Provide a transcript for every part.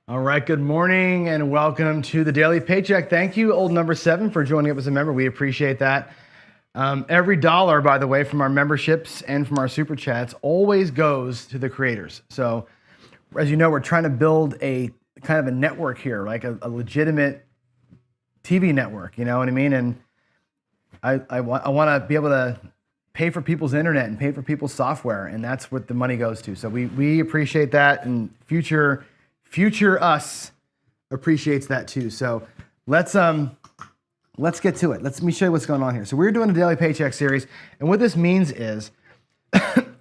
All right, good morning and welcome to the Daily Paycheck. Thank you, old number 7, for joining up as a member. We appreciate that. Every dollar, by the way, from our memberships and from our super chats always goes to the creators. So as you know, we're trying to build a kind of a network here, like a legitimate TV network, you know what I mean? And I want to be able to pay for people's internet and pay for people's software, and that's what the money goes to. So we appreciate that, and future us appreciates that too. So let's get to it. Let me show you what's going on here. So we're doing a Daily Paycheck series, and what this means is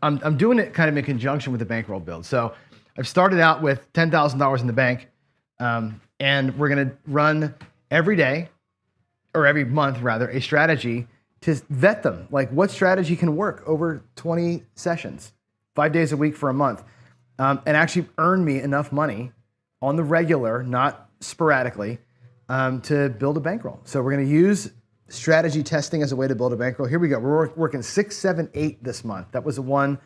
I'm doing it kind of in conjunction with the Bankroll build. So I've started out with $10,000 in the bank, and we're going to run every day, or every month rather, a strategy to vet them. Like, what strategy can work over 20 sessions, 5 days a week for a month, and actually earn me enough money on the regular, not sporadically, to build a bankroll. So we're going to use strategy testing as a way to build a bankroll. Here we go. We're working 6, 7, 8 this month. That was one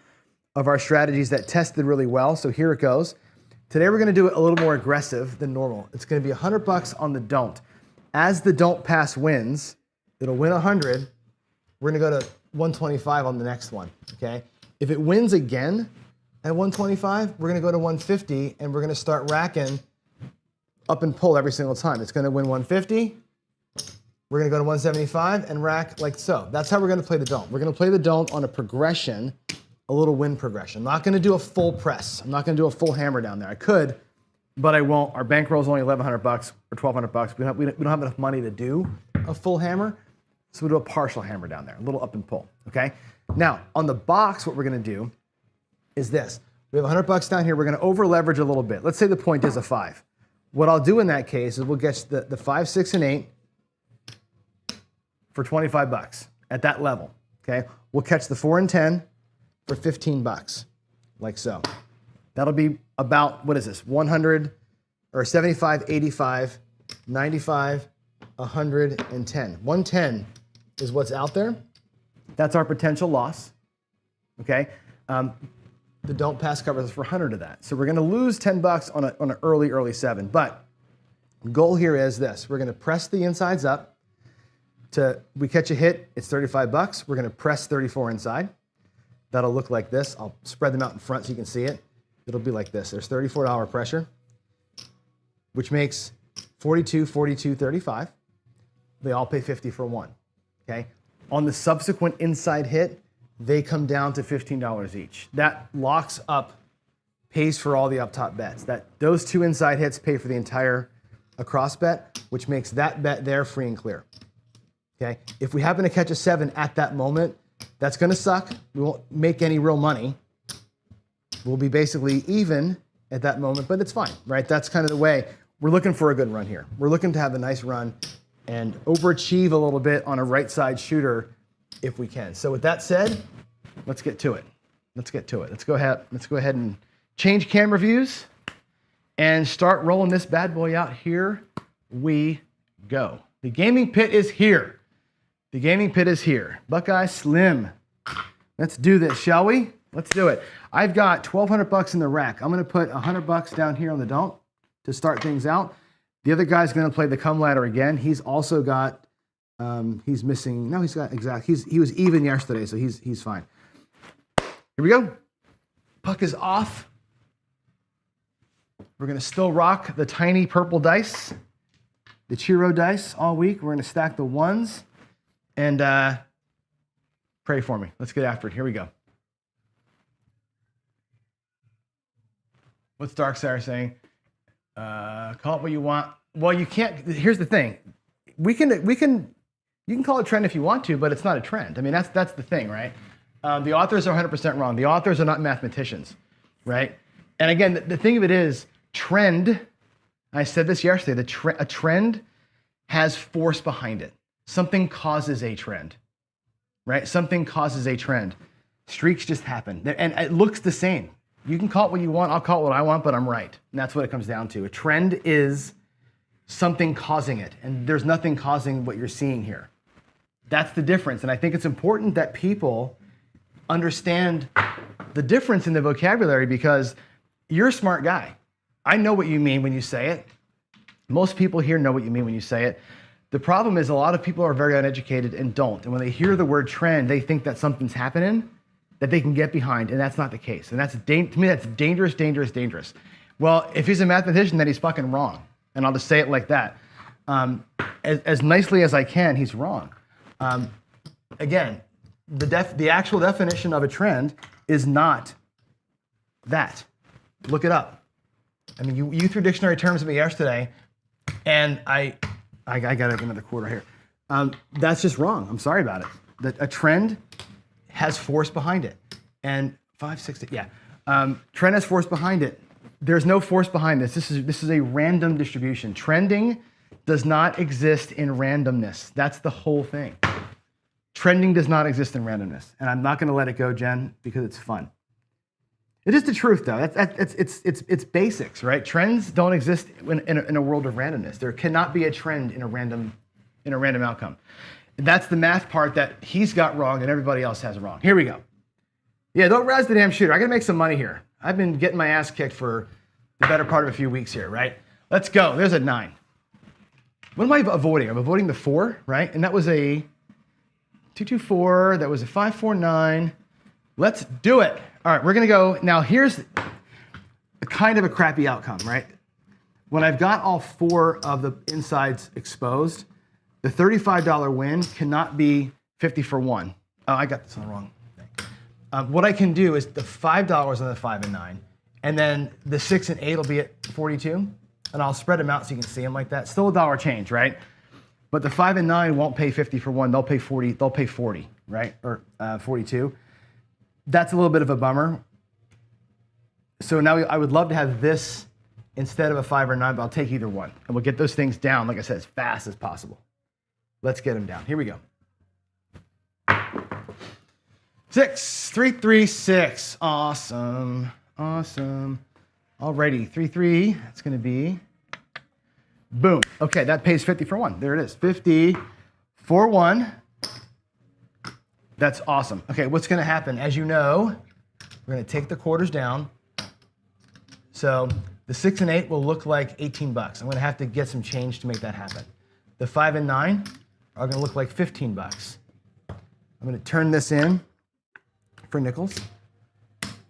of our strategies that tested really well. So here it goes. Today we're going to do it a little more aggressive than normal. It's going to be $100 on the don't. As the don't pass wins, it'll win 100. We're going to go to 125 on the next one. Okay. If it wins again at 125, we're going to go to 150, and we're going to start racking up and pull every single time. It's going to win 150. We're going to go to 175 and rack like so. That's how we're going to play the don't. We're going to play the don't on a progression, a little win progression. I'm not going to do a full press. I'm not going to do a full hammer down there. I could, but I won't. Our bankroll is only $1,100 or $1,200. We don't have enough money to do a full hammer, so we'll do a partial hammer down there, a little up and pull. Okay. Now on the box, what we're going to do is this. We have $100 down here. We're going to over leverage a little bit. Let's say the point is a 5. What I'll do in that case is we'll get the 5, 6, and 8 for $25 at that level. Okay. We'll catch the 4 and 10 for $15, like so. That'll be about, what is this? 100 or 75, 85, 95, 110. 110 is what's out there. That's our potential loss. Okay. The don't pass covers us for 100 of that. So we're going to lose $10 on an early 7. But the goal here is this. We're going to press the insides up. We catch a hit, it's $35. We're going to press 34 inside. That'll look like this. I'll spread them out in front so you can see it. It'll be like this. There's $34 pressure, which makes 42, 42, 35. They all pay 50 for 1. Okay. On the subsequent inside hit, they come down to $15 each. That locks up, pays for all the up top bets. Those 2 inside hits pay for the entire across bet, which makes that bet there free and clear. Okay. If we happen to catch a 7 at that moment, that's going to suck. We won't make any real money. We'll be basically even at that moment, but it's fine, right? That's kind of the way. We're looking for a good run here. We're looking to have a nice run and overachieve a little bit on a right side shooter if we can. So with that said, let's get to it. Let's go ahead and change camera views and start rolling this bad boy out. Here we go. The gaming pit is here. Buckeye Slim. Let's do this, shall we? Let's do it. I've got $1,200 in the rack. I'm going to put $100 down here on the don't to start things out. The other guy's going to play the come ladder again. He's also got he's missing. No, he's got exact. He was even yesterday, so he's fine. Here we go. Puck is off. We're gonna still rock the tiny purple dice, the Chiro dice all week. We're gonna stack the 1s and pray for me. Let's get after it. Here we go. What's Dark Sarah saying? Call it what you want. Well, you can't. Here's the thing. You can call it trend if you want to, but it's not a trend. I mean, that's the thing, right? The authors are 100% wrong. The authors are not mathematicians, right? And again, the thing of it is, trend, I said this yesterday, a trend has force behind it. Something causes a trend, right? Something causes a trend. Streaks just happen. And it looks the same. You can call it what you want, I'll call it what I want, but I'm right. And that's what it comes down to. A trend is something causing it, and there's nothing causing what you're seeing here. That's the difference, and I think it's important that people understand the difference in the vocabulary because you're a smart guy. I know what you mean when you say it. Most people here know what you mean when you say it. The problem is a lot of people are very uneducated and don't, and when they hear the word trend, they think that something's happening that they can get behind, and that's not the case. And to me, that's dangerous, dangerous, dangerous. Well, if he's a mathematician, then he's fucking wrong. And I'll just say it like that. As nicely as I can, he's wrong. Again, the actual definition of a trend is not that. Look it up. I mean, you threw dictionary terms at me yesterday, and I got another quarter here. That's just wrong. I'm sorry about it. A trend has force behind it. And 5, 6, 8, yeah. Trend has force behind it. There's no force behind this. This is a random distribution. Trending does not exist in randomness. That's the whole thing. Trending does not exist in randomness. And I'm not going to let it go, Jen, because it's fun. It is the truth, though. It's basics, right? Trends don't exist in a world of randomness. There cannot be a trend in a random outcome. And that's the math part that he's got wrong and everybody else has wrong. Here we go. Yeah, don't razz the damn shooter. I got to make some money here. I've been getting my ass kicked for the better part of a few weeks here, right? Let's go. There's a 9. What am I avoiding? I'm avoiding the 4, right? And that was a 224. That was a 549. Let's do it. All right, we're going to go. Now, here's a kind of a crappy outcome, right? When I've got all 4 of the insides exposed, the $35 win cannot be 50 for 1. Oh, I got this on the wrong thing. What I can do is the $5 on the 5 and 9, and then the 6 and 8 will be at 42, and I'll spread them out so you can see them like that. Still a dollar change, right? But the 5 and 9 won't pay 50 for 1. They'll pay 40. They'll pay 40, right? Or 42. That's a little bit of a bummer. So now I would love to have this instead of a 5 or 9, but I'll take either one, and we'll get those things down, like I said, as fast as possible. Let's get them down. Here we go. 6, 3, 3, 6. Awesome. Awesome. Alrighty, 3, 3. It's going to be, boom. Okay, that pays 50 for 1. There it is. 50 for 1. That's awesome. Okay, what's going to happen? As you know, we're going to take the quarters down. So the 6 and 8 will look like 18 bucks. I'm going to have to get some change to make that happen. The 5 and 9 are going to look like 15 bucks. I'm going to turn this in for nickels.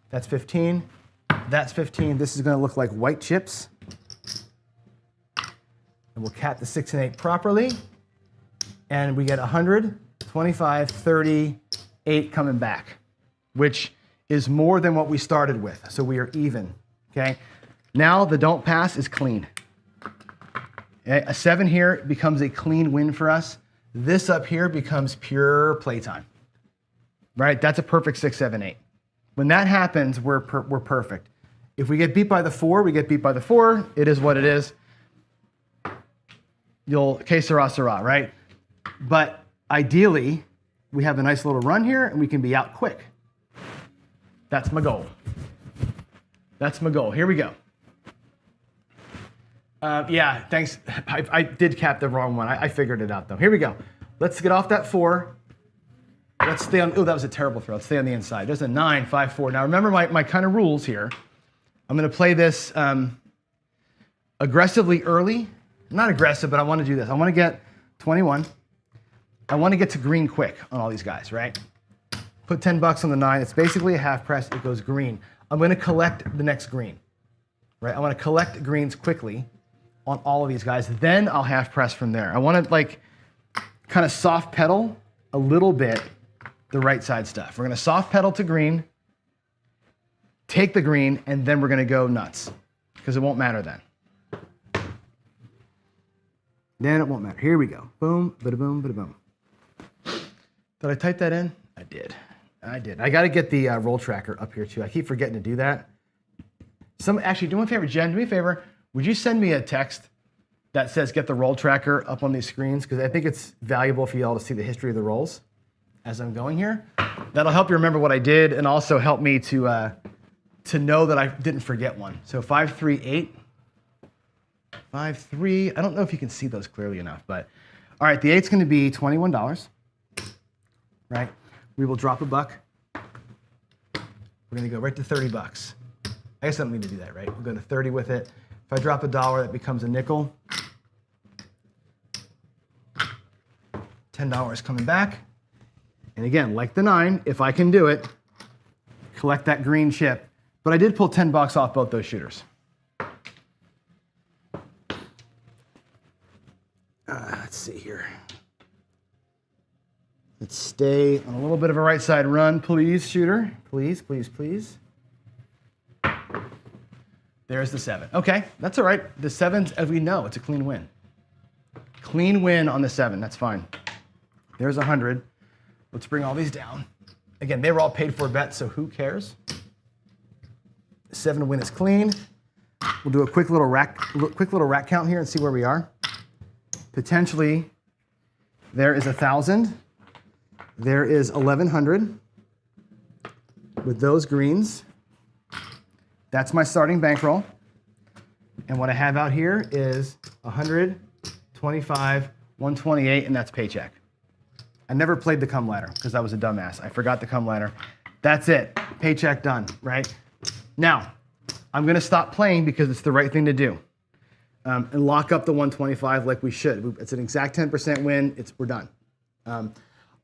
That's 15. That's 15. This is going to look like white chips. And we'll cap the 6 and 8 properly. And we get 100, 25, 30, 8 coming back, which is more than what we started with. So we are even, okay? Now the don't pass is clean. Okay? A 7 here becomes a clean win for us. This up here becomes pure playtime, right? That's a perfect 6, 7, 8. When that happens, we're perfect. If we get beat by the 4, we get beat by the 4. It is what it is. You'll que sera, sera, right? But ideally, we have a nice little run here and we can be out quick. That's my goal. That's my goal. Here we go. Yeah, thanks. I did cap the wrong one. I figured it out though. Here we go. Let's get off that 4. Let's stay on, oh, that was a terrible throw. Let's stay on the inside. There's a 9, 5, 4. Now remember my kind of rules here. I'm gonna play this aggressively early. Not aggressive, but I wanna do this. I wanna get 21. I wanna get to green quick on all these guys, right? Put 10 bucks on the 9. It's basically a half press. It goes green. I'm gonna collect the next green, right? I wanna collect greens quickly on all of these guys. Then I'll half press from there. I wanna like kind of soft pedal a little bit the right side stuff. We're gonna soft pedal to green, take the green, and then we're gonna go nuts because it won't matter then. Then it won't matter. Here we go. Boom, bada boom, bada boom. Did I type that in? I did. I did. I got to get the roll tracker up here too. I keep forgetting to do that. Actually, do me a favor, Jen. Do me a favor. Would you send me a text that says get the roll tracker up on these screens? Because I think it's valuable for you all to see the history of the rolls as I'm going here. That'll help you remember what I did and also help me to to know that I didn't forget one. So 5, 3, 8. 5, 3. I don't know if you can see those clearly enough, but all right, the 8's going to be $21, right? We will drop a buck. We're going to go right to $30. I guess I don't need to do that, right? We'll go to 30 with it. If I drop $1, that becomes a nickel. $10 coming back. And again, like the 9, if I can do it, collect that green chip. But I did pull $10 off both those shooters. Let's see here. Let's stay on a little bit of a right side run, please, shooter. Please, please, please. There's the 7. Okay, that's all right. The 7's, as we know, it's a clean win. Clean win on the 7, that's fine. There's 100. Let's bring all these down. Again, they were all paid for bets, so who cares? 7 win is clean. We'll do a quick little rack count here and see where we are. Potentially, there is 1,000. There is 1,100 with those greens. That's my starting bankroll. And what I have out here is 100, 25, 128, and that's Paycheck. I never played the come ladder because I was a dumbass. I forgot the come ladder. That's it. Paycheck done, right? Now, I'm going to stop playing because it's the right thing to do. And lock up the 125 like we should. It's an exact 10% win. We're done.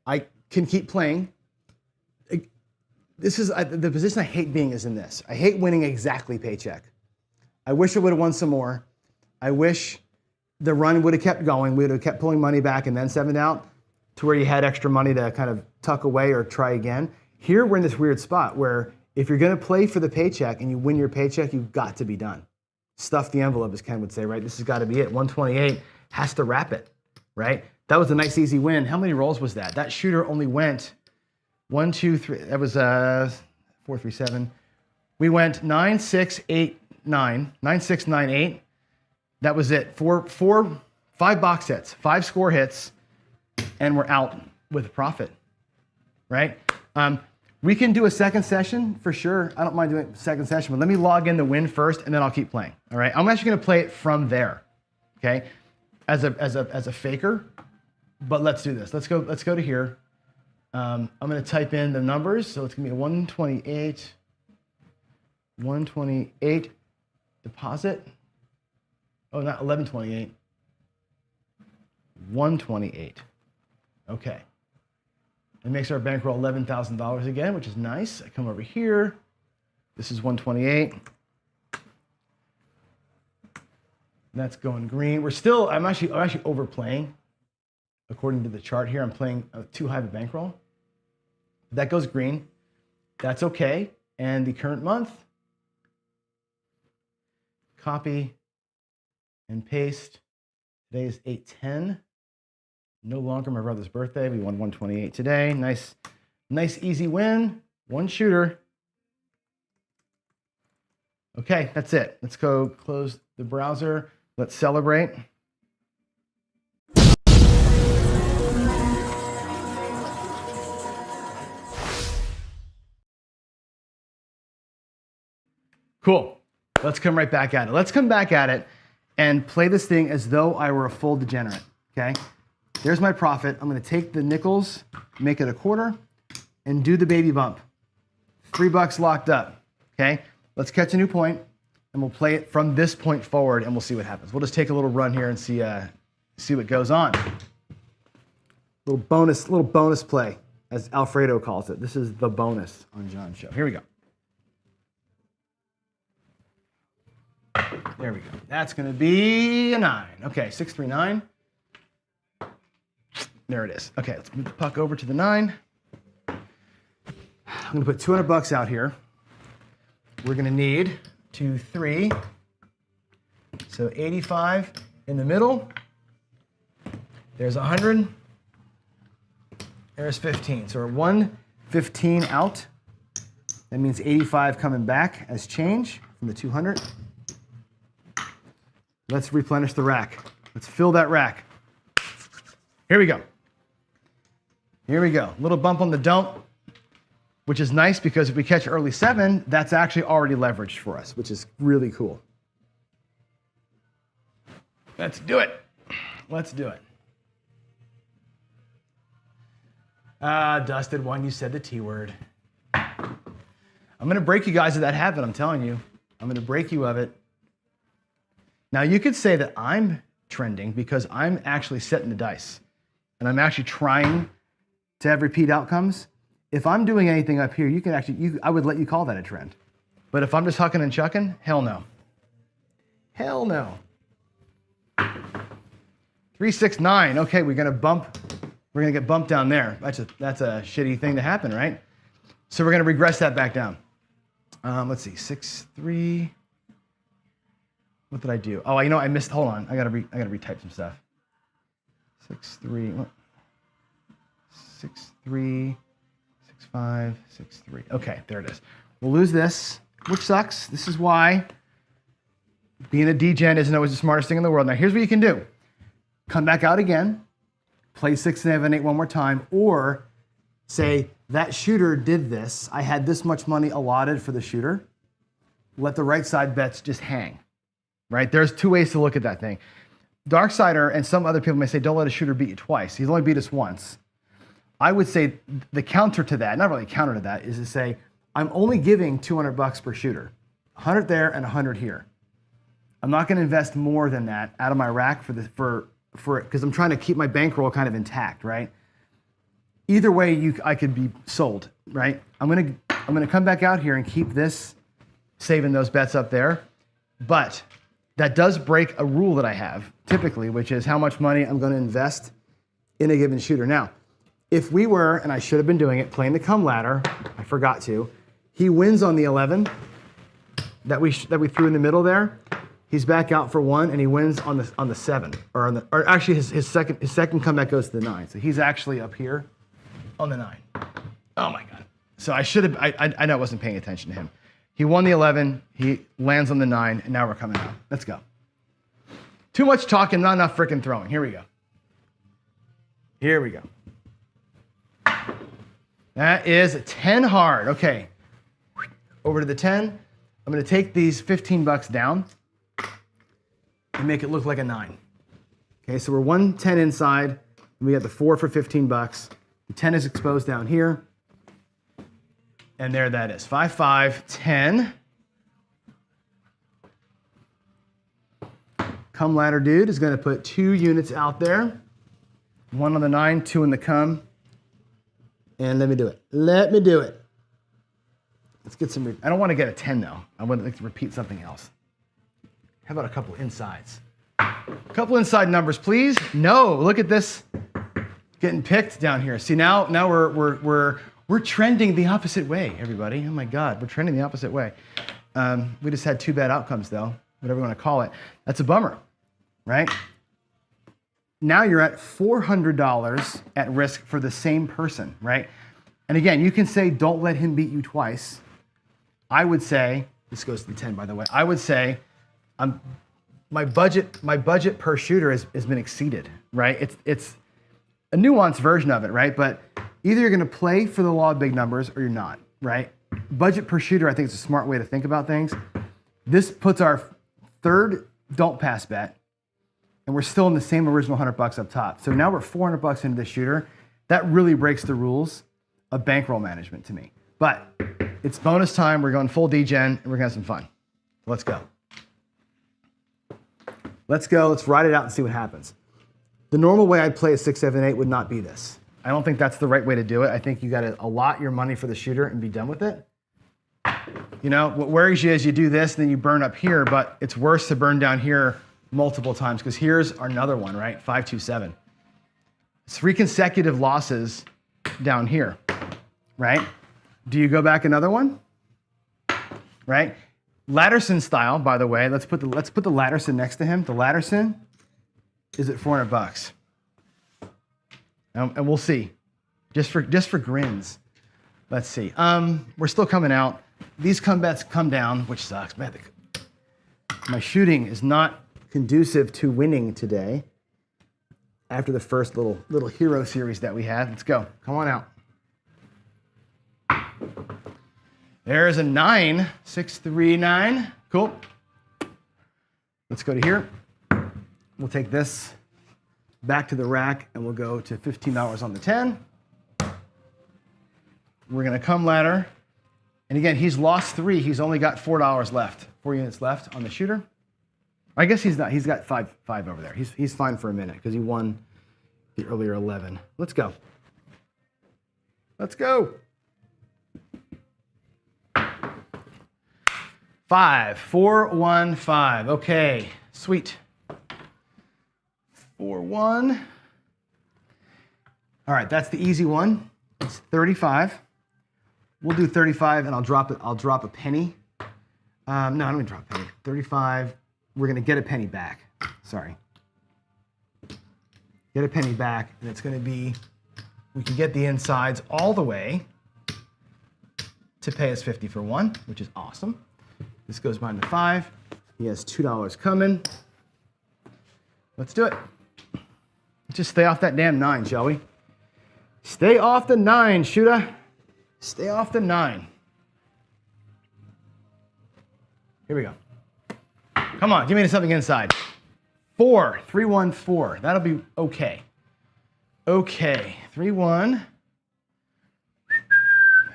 I can keep playing. This is the position I hate being is in this. I hate winning exactly Paycheck. I wish I would have won some more. I wish the run would have kept going. We would have kept pulling money back and then 7'd out to where you had extra money to kind of tuck away or try again. Here we're in this weird spot where if you're going to play for the Paycheck and you win your Paycheck, you've got to be done. Stuff the envelope, as Ken would say, right? This has got to be it. 128 has to wrap it, right? That was a nice, easy win. How many rolls was that? That shooter only went 1, 2, 3. That was 4, 3, 7. We went 9, 6, 8, 9. 9, 6, 9, 8. That was it. 5 box hits, 5 score hits, and we're out with a profit, right? We can do a second session for sure. I don't mind doing a second session, but let me log in the win first, and then I'll keep playing. All right. I'm actually going to play it from there, okay, as a faker. But let's do this. Let's go to here. I'm going to type in the numbers. So it's going to be a 128 deposit. Oh, not 1128. 128. Okay. It makes our bankroll $11,000 again, which is nice. I come over here. This is 128. That's going green. I'm actually overplaying. According to the chart here, I'm playing too high of a bankroll. That goes green. That's okay. And the current month, copy and paste. Today is 8/10. No longer my brother's birthday. We won 128 today. Nice, easy win. One shooter. Okay, that's it. Let's go close the browser. Let's celebrate. Cool. Let's come right back at it. Let's come back at it and play this thing as though I were a full degenerate, okay? There's my profit. I'm going to take the nickels, make it a quarter, and do the baby bump. $3 locked up, okay? Let's catch a new point, and we'll play it from this point forward, and we'll see what happens. We'll just take a little run here and see what goes on. Little bonus play, as Alfredo calls it. This is the bonus on John's show. Here we go. There we go. That's going to be a 9. Okay, 6, 3, 9. There it is. Okay, let's move the puck over to the 9. I'm going to put $200 out here. We're going to need 2, 3. So 85 in the middle. There's 100. There's 15. So we're 115 out. That means 85 coming back as change from the 200. Let's replenish the rack. Let's fill that rack. Here we go. Here we go. Little bump on the dump. which is nice because if we catch early 7, that's actually already leveraged for us, which is really cool. Let's do it. Let's do it. Dusted one, you said the T word. I'm going to break you guys of that habit, I'm telling you. I'm going to break you of it. Now, you could say that I'm trending because I'm actually setting the dice. And I'm actually trying to have repeat outcomes. If I'm doing anything up here, you can actually, I would let you call that a trend. But if I'm just hucking and chucking, hell no. Hell no. 369. Okay, we're gonna get bumped down there. That's a shitty thing to happen, right? So we're gonna regress that back down. Let's see, 6-3. What did I do? Oh, you know, I missed. Hold on, I gotta retype some stuff. 6-3. 6-3. 6-5. 6-3. Okay, there it is. We'll lose this, which sucks. This is why being a degen isn't always the smartest thing in the world. Now, here's what you can do. Come back out again, play 6, 7, 8 one more time, or say, that shooter did this. I had this much money allotted for the shooter. Let the right side bets just hang, right? There's 2 ways to look at that thing. Darksider and some other people may say, don't let a shooter beat you twice. He's only beat us once. I would say the counter to that, not really a counter to that, is to say, I'm only giving $200 per shooter, 100 there and 100 here. I'm not going to invest more than that out of my rack because I'm trying to keep my bankroll kind of intact, right? Either way, I could be sold, right? I'm gonna come back out here and keep this, saving those bets up there, but that does break a rule that I have typically, which is how much money I'm going to invest in a given shooter. Now, if we were, and I should have been doing it, playing the come ladder, I forgot to. He wins on the 11 that we threw in the middle there. He's back out for 1, and he wins on the 7, or actually his second comeback goes to the 9. So he's actually up here on the 9. Oh my God! So I should have. I know I wasn't paying attention to him. He won the 11. He lands on the 9, and now we're coming out. Let's go. Too much talking, not enough freaking throwing. Here we go. Here we go. That is 10 hard. Okay. Over to the 10. I'm going to take these $15 down and make it look like a 9. Okay, so we're 110 inside, and we got the 4 for $15. The 10 is exposed down here. And there that is. 5, 5, 10. Come ladder dude is going to put 2 units out there. 1 on the 9, 2 in the come. And let me do it. Let me do it. Let's get some. I don't want to get a 10 though. I want to repeat something else. How about a couple insides? A couple inside numbers, please. No, look at this. Getting picked down here. See, now we're trending the opposite way, everybody. Oh my God, we're trending the opposite way. We just had 2 bad outcomes though, whatever you want to call it. That's a bummer, right? Now you're at $400 at risk for the same person, right? And again, you can say, don't let him beat you twice. I would say, this goes to the 10, by the way. I would say, my budget per shooter has been exceeded, right? It's a nuanced version of it, right? But either you're gonna play for the law of big numbers or you're not, right? Budget per shooter, I think is a smart way to think about things. This puts our 3rd don't pass bet, and we're still in the same original $100 up top. So now we're $400 into the shooter. That really breaks the rules of bankroll management to me. But it's bonus time. We're going full degen, and we're gonna have some fun. Let's go. Let's go. Let's ride it out and see what happens. The normal way I'd play a 6, 7, 8 would not be this. I don't think that's the right way to do it. I think you got to allot your money for the shooter and be done with it. You know, what worries you is you do this, then you burn up here, but it's worse to burn down here multiple times because here's another one, right? 5, 2, 7. 3 consecutive losses down here, right? Do you go back another one? Right? Ladderson style, by the way, let's put the Ladderson next to him. The Ladderson is at $400. And we'll see. Just for grins. Let's see. We're still coming out. These come bets come down, which sucks. Man, my shooting is not conducive to winning today. After the first little hero series that we had. Let's go. Come on out. There's a 9, 6, 3, 9. Cool. Let's go to here. We'll take this back to the rack and we'll go to $15 on the 10. We're gonna come ladder. And again, he's lost 3. He's only got $4 left, 4 units left on the shooter. I guess he's not, he's got five over there. He's fine for a minute because he won the earlier 11. Let's go. Let's go. 5, 4, 1, 5. Okay, sweet. 4, 1. All right, that's the easy one. It's 35. We'll do 35 and I'll drop it. I'll drop a penny. No, I'm gonna drop a penny. 35. We're gonna get a penny back. Sorry. Get a penny back, and it's gonna be, we can get the insides all the way to pay us 50 for 1, which is awesome. This goes behind the 5. He has $2 coming. Let's do it. Let's just stay off that damn 9, shall we? Stay off the 9, shooter. Stay off the 9. Here we go. Come on, give me something inside. 4, 3, 1, 4. That'll be okay. Okay, 3, 1.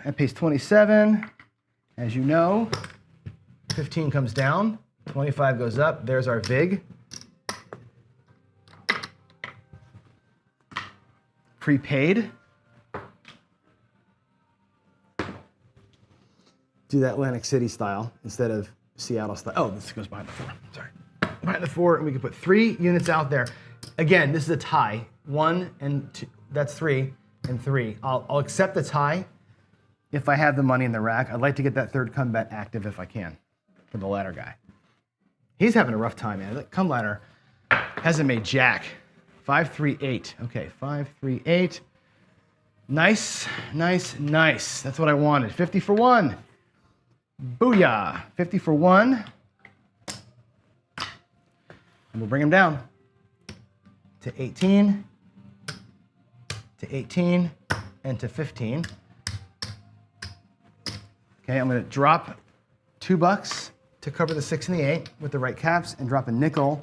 That pays 27. As you know, 15 comes down, 25 goes up. There's our VIG. Prepaid. Do that Atlantic City style instead of Seattle style. Oh, this goes behind the 4. Sorry. Behind the 4, and we can put 3 units out there. Again, this is a tie. 1 and 2. That's 3 and 3. I'll accept the tie if I have the money in the rack. I'd like to get that third come bet active if I can for the ladder guy. He's having a rough time, man. Come ladder hasn't made jack. 5, 3, 8. Okay, 5, 3, 8. Nice, nice, nice. That's what I wanted. 50 for 1. Booyah. 50 for 1. And we'll bring him down to 18, to 18, and to 15. Okay, I'm gonna drop $2 to cover the 6 and the 8 with the right caps and drop a nickel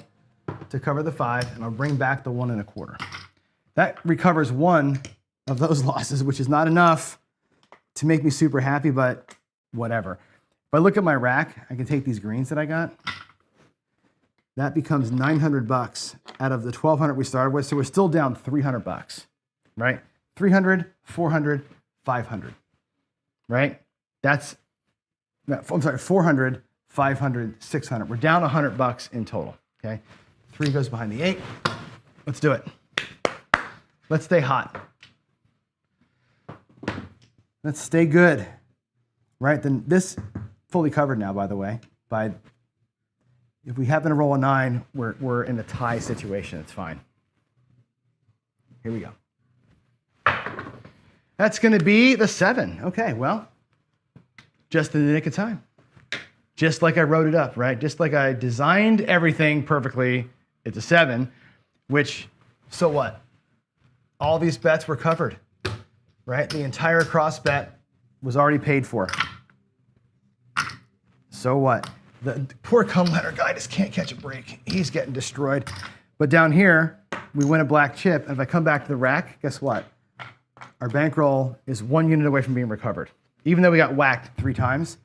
to cover the 5, and I'll bring back the 1 1/4. That recovers 1 of those losses, which is not enough to make me super happy, but whatever. If I look at my rack, I can take these greens that I got. That becomes $900 out of the $1,200 we started with, so we're still down $300, right? 300, 400, 500, right? That's, I'm sorry, 400, 500, 600. We're down $100 in total, okay? 3 goes behind the 8. Let's do it. Let's stay hot. Let's stay good, right? Then this fully covered now, by the way. If we happen to roll a 9, we're in a tie situation. It's fine. Here we go. That's going to be the 7. Okay, well, just in the nick of time. Just like I wrote it up, right? Just like I designed everything perfectly. It's a 7, which, so what? All these bets were covered, right? The entire cross bet was already paid for. So what? The poor come ladder guy just can't catch a break. He's getting destroyed. But down here, we win a black chip. And if I come back to the rack, guess what? Our bankroll is 1 unit away from being recovered. Even though we got whacked 3 times,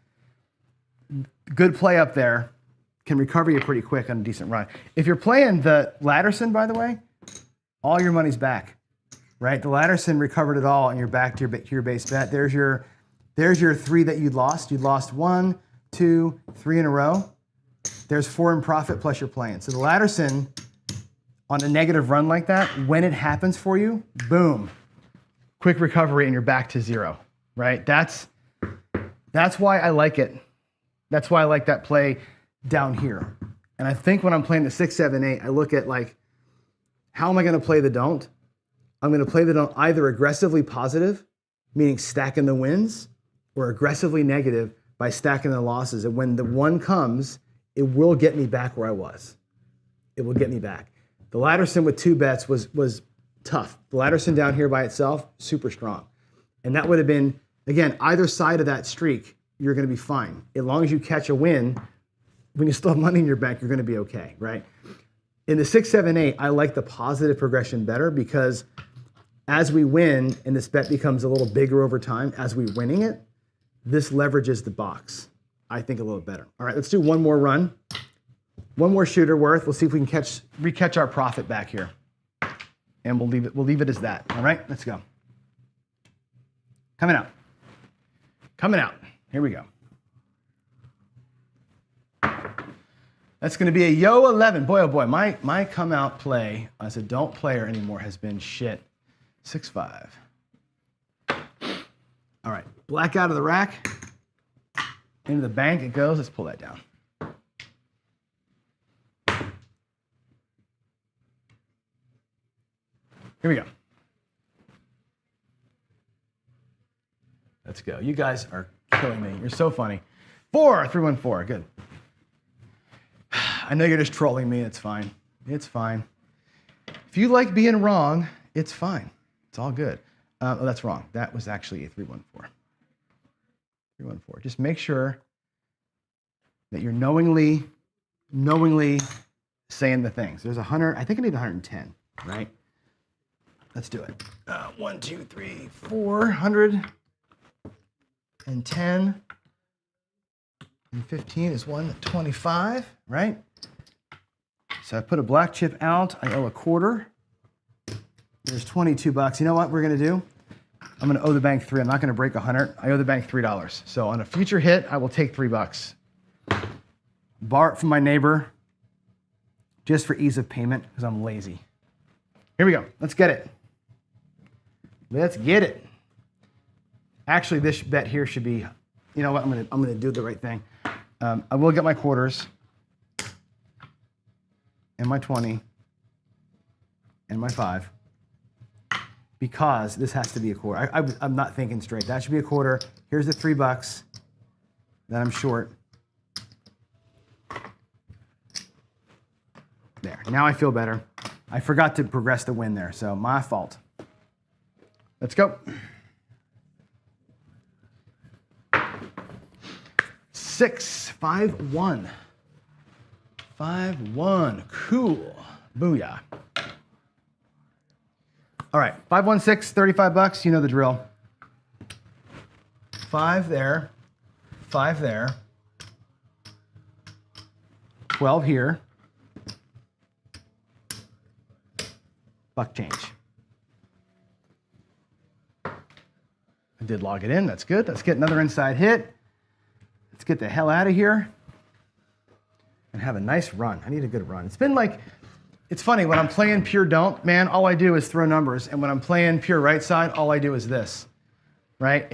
good play up there can recover you pretty quick on a decent run. If you're playing the Ladderson, by the way, all your money's back, right? The Ladderson recovered it all, and you're back to your base bet. There's your 3 that you'd lost. You'd lost 1, 2, 3 in a row. There's 4 in profit plus you're playing. So the Ladderson, on a negative run like that, when it happens for you, boom, quick recovery and you're back to 0, right? That's why I like it. That's why I like that play down here. And I think when I'm playing the 6, 7, 8, I look at like, how am I gonna play the don't? I'm gonna play the don't either aggressively positive, meaning stacking the wins, or aggressively negative by stacking the losses. And when the 1 comes, it will get me back where I was. It will get me back. The Ladderson with 2 bets was tough. The Ladderson down here by itself, super strong. And that would have been, again, either side of that streak you're going to be fine. As long as you catch a win, when you still have money in your bank, you're going to be okay, right? In the 6, 7, 8, I like the positive progression better because as we win and this bet becomes a little bigger over time, as we're winning it, this leverages the box, I think, a little better. All right, let's do one more run. One more shooter worth. We'll see if we can recatch our profit back here. And we'll leave it as that. All right, let's go. Coming out. Coming out. Here we go. That's going to be a yo 11. Boy, oh boy, my come out play as a don't player anymore has been shit. 6-5. All right, black out of the rack. Into the bank it goes. Let's pull that down. Here we go. Let's go. You guys are killing me. You're so funny. 4, 3, 1, 4. Good. I know you're just trolling me. It's fine. It's fine. If you like being wrong, it's fine. It's all good. Oh, that's wrong. That was actually a 3, 1, 4. 3, 1, 4. Just make sure that you're knowingly saying the things. There's 100. I think I need 110, right? Let's do it. 1, 2, 3, 4. 110. And 15 is 125, right? So I put a black chip out. I owe a quarter. There's $22. You know what we're going to do? I'm going to owe the bank 3. I'm not going to break 100. I owe the bank $3. So on a future hit, I will take $3. Borrow it from my neighbor just for ease of payment because I'm lazy. Here we go. Let's get it. Let's get it. Actually, this bet here should be, you know what? I'm gonna do the right thing. I will get my quarters and my 20 and my 5 because this has to be a quarter. I'm not thinking straight. That should be a quarter. Here's the $3 that I'm short. There. Now I feel better. I forgot to progress the win there, so my fault. Let's go. 6, 5, 1. 5, 1. Cool. Booyah. All right. 5, 1, 6, $35. You know the drill. 5 there. 5 there. 12 here. Buck change. I did log it in. That's good. Let's get another inside hit. Let's get the hell out of here and have a nice run. I need a good run. It's been like, it's funny, when I'm playing pure don't, man, all I do is throw numbers. And when I'm playing pure right side, all I do is this, right?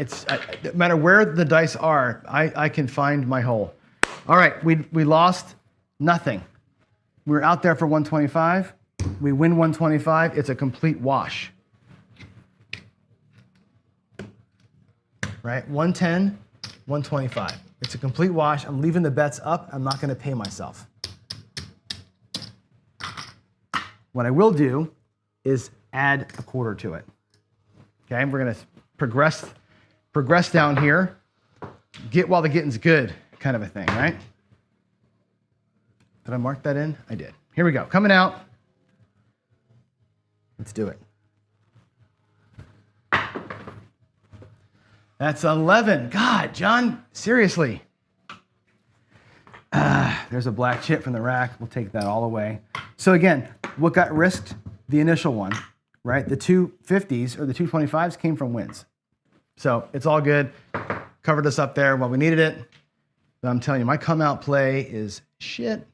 No matter where the dice are, I can find my hole. All right, we lost nothing. We were out there for 125. We win 125. It's a complete wash. Right? 110, 125. It's a complete wash. I'm leaving the bets up. I'm not going to pay myself. What I will do is add a quarter to it. Okay? We're going to progress down here. Get while the getting's good, kind of a thing, right? Did I mark that in? I did. Here we go. Coming out. Let's do it. That's 11. God, John, seriously. There's a black chip from the rack. We'll take that all away. So again, what got risked? The initial one, right? The 250s or the 225s came from wins. So it's all good. Covered us up there while we needed it. But I'm telling you, my come out play is shit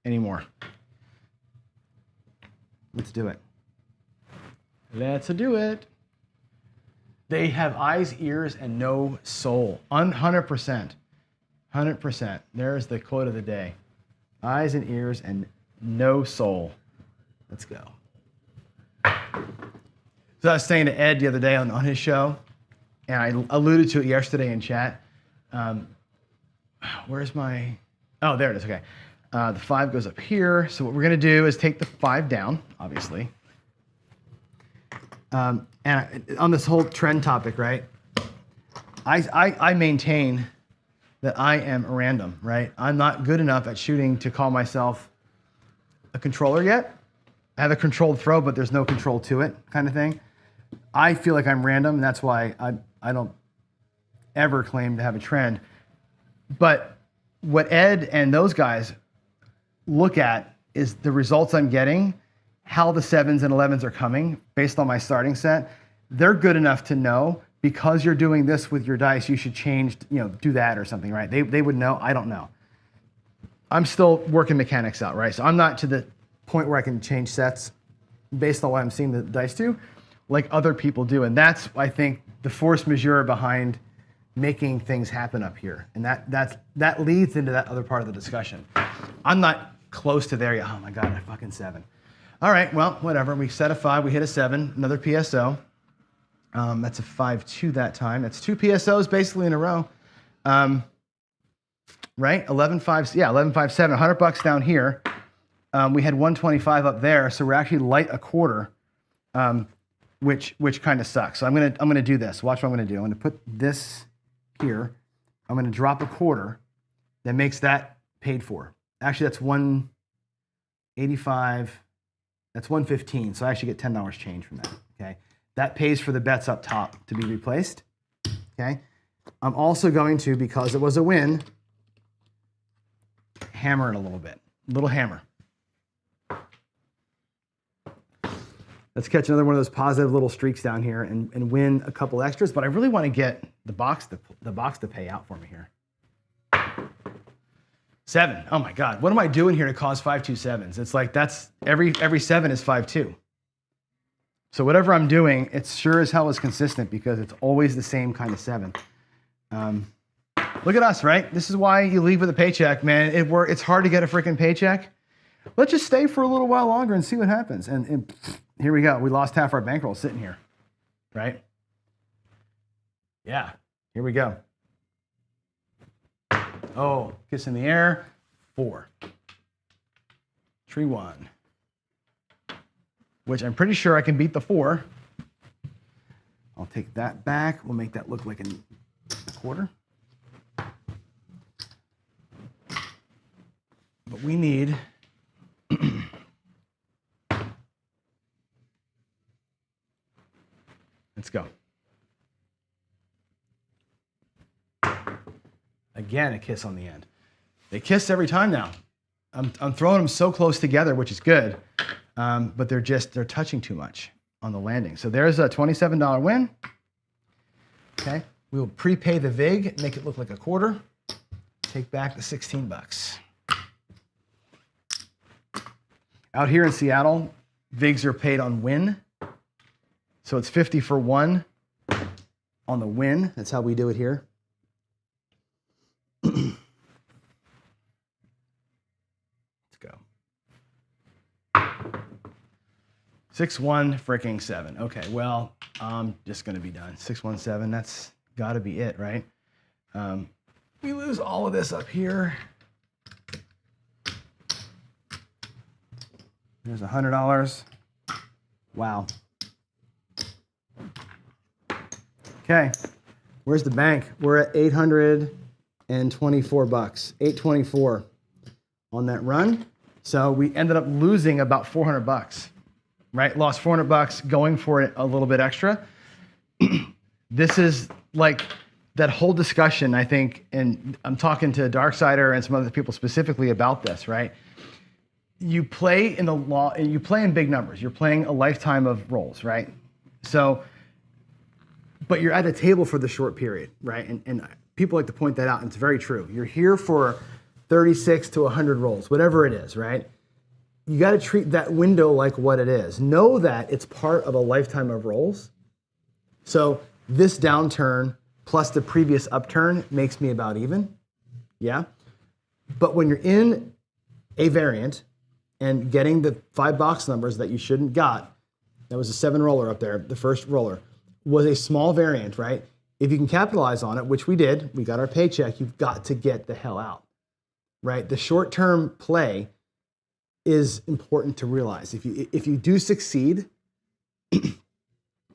anymore. Let's do it. Let's do it. They have eyes, ears, and no soul. 100%. 100%. There's the quote of the day. Eyes and ears and no soul. Let's go. So I was saying to Ed the other day on his show, and I alluded to it yesterday in chat. Where's my... Oh, there it is. Okay. The 5 goes up here. So what we're going to do is take the 5 down, obviously. And on this whole trend topic, right? I maintain that I am random, right? I'm not good enough at shooting to call myself a controller yet. I have a controlled throw, but there's no control to it kind of thing. I feel like I'm random, and that's why I don't ever claim to have a trend. But what Ed and those guys look at is the results I'm getting, how the 7s and 11s are coming based on my starting set. They're good enough to know, because you're doing this with your dice, you should change, do that or something, right? They would know. I don't know. I'm still working mechanics out, right? So I'm not to the point where I can change sets based on what I'm seeing the dice do, like other people do. And that's, I think, the force majeure behind making things happen up here. And that leads into that other part of the discussion. I'm not close to there yet. Oh my God, a fucking 7. All right, well, whatever. We set a 5, we hit a 7, another PSO. That's a 5-2 that time. That's 2 PSOs basically in a row. Right? 11-5, yeah, 11-5-7, $100 down here. We had 125 up there, so we're actually light a quarter, which kind of sucks. So I'm gonna do this. Watch what I'm gonna do. I'm gonna put this here. I'm gonna drop a quarter. That makes that paid for. Actually, that's 185. That's 115. So I actually get $10 change from that. Okay, that pays for the bets up top to be replaced. Okay, I'm also going to, because it was a win, hammer it a little bit. Little hammer. Let's catch another one of those positive little streaks down here and win a couple extras. But I really want to get the box to pay out for me here. 7. Oh my God. What am I doing here to cause 5-2 7s? It's like that's every 7 is 5-2. So whatever I'm doing, it sure as hell is consistent, because it's always the same kind of 7. Look at us, right? This is why you leave with a paycheck, man. It's hard to get a freaking paycheck. Let's just stay for a little while longer and see what happens. And here we go. We lost half our bankroll sitting here, right? Yeah, here we go. Oh, kiss in the air, 4. Tree 1, which I'm pretty sure I can beat the 4. I'll take that back. We'll make that look like a quarter. But we need let's go. Again, a kiss on the end. They kiss every time now. I'm throwing them so close together, which is good, but they're touching too much on the landing. So there's a $27 win. Okay, we will prepay the VIG, make it look like a quarter. Take back the $16. Out here in Seattle, VIGs are paid on win. So it's 50 for 1 on the win. That's how we do it here. Let's go. 6-1 freaking 7. Okay, well, I'm just gonna be done. 6-1-7, that's gotta be it, right? We lose all of this up here. There's $100. Wow. Okay, where's the bank? We're at $824, $824 on that run. So we ended up losing about $400, right? Lost $400 going for it a little bit extra. This is like that whole discussion, I think, and I'm talking to Darksider and some other people specifically about this, right? You play in you play in big numbers. You're playing a lifetime of rolls, right? So, but you're at a table for the short period, right? And people like to point that out, and it's very true. You're here for 36 to 100 rolls, whatever it is, right? You got to treat that window like what it is. Know that it's part of a lifetime of rolls. So this downturn plus the previous upturn makes me about even, yeah? But when you're in a variant and getting the 5 box numbers that you shouldn't got, that was a 7 roller up there, the first roller, was a small variant, right? If you can capitalize on it, which we did, we got our paycheck, you've got to get the hell out, right? The short-term play is important to realize. If you do succeed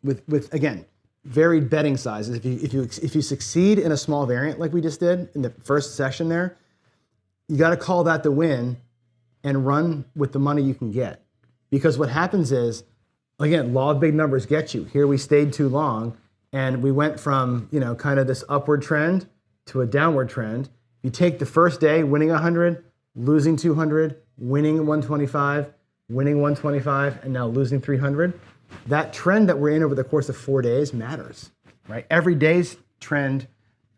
with again, varied betting sizes. If you succeed in a small variant like we just did in the first session there, you got to call that the win and run with the money you can get. Because what happens is, again, law of big numbers gets you. Here we stayed too long and we went from, kind of this upward trend to a downward trend. You take the first day winning 100, losing 200, winning 125, winning 125, and now losing 300. That trend that we're in over the course of 4 days matters, right? Every day's trend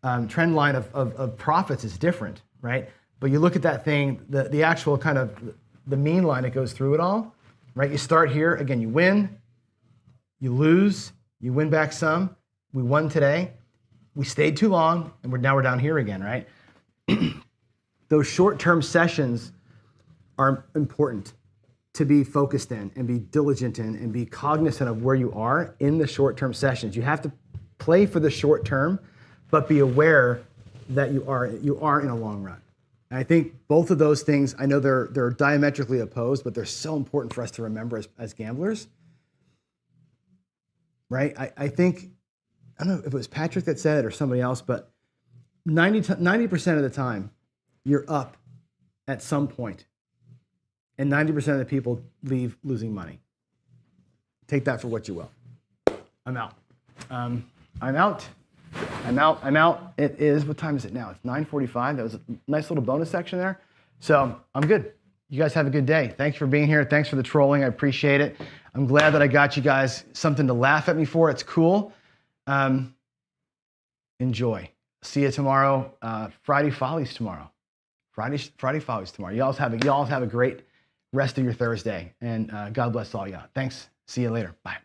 line of profits is different, right? But you look at that thing, the actual kind of the mean line that goes through it all, right? You start here, again, you win, you lose, you win back some. We won today. We stayed too long, and now we're down here again, right? Those short-term sessions are important to be focused in and be diligent in and be cognizant of where you are in the short-term sessions. You have to play for the short term, but be aware that you are in a long run. And I think both of those things, I know they're diametrically opposed, but they're so important for us to remember as gamblers, right? I think, I don't know if it was Patrick that said it or somebody else, but 90% of the time, you're up at some point. And 90% of the people leave losing money. Take that for what you will. I'm out. I'm out. It is, what time is it now? It's 9:45. That was a nice little bonus section there. So I'm good. You guys have a good day. Thanks for being here. Thanks for the trolling. I appreciate it. I'm glad that I got you guys something to laugh at me for. It's cool. Enjoy. See you tomorrow. Friday Follies tomorrow. Friday Follies tomorrow. Y'all have a great rest of your Thursday, and God bless all y'all. Thanks. See you later. Bye.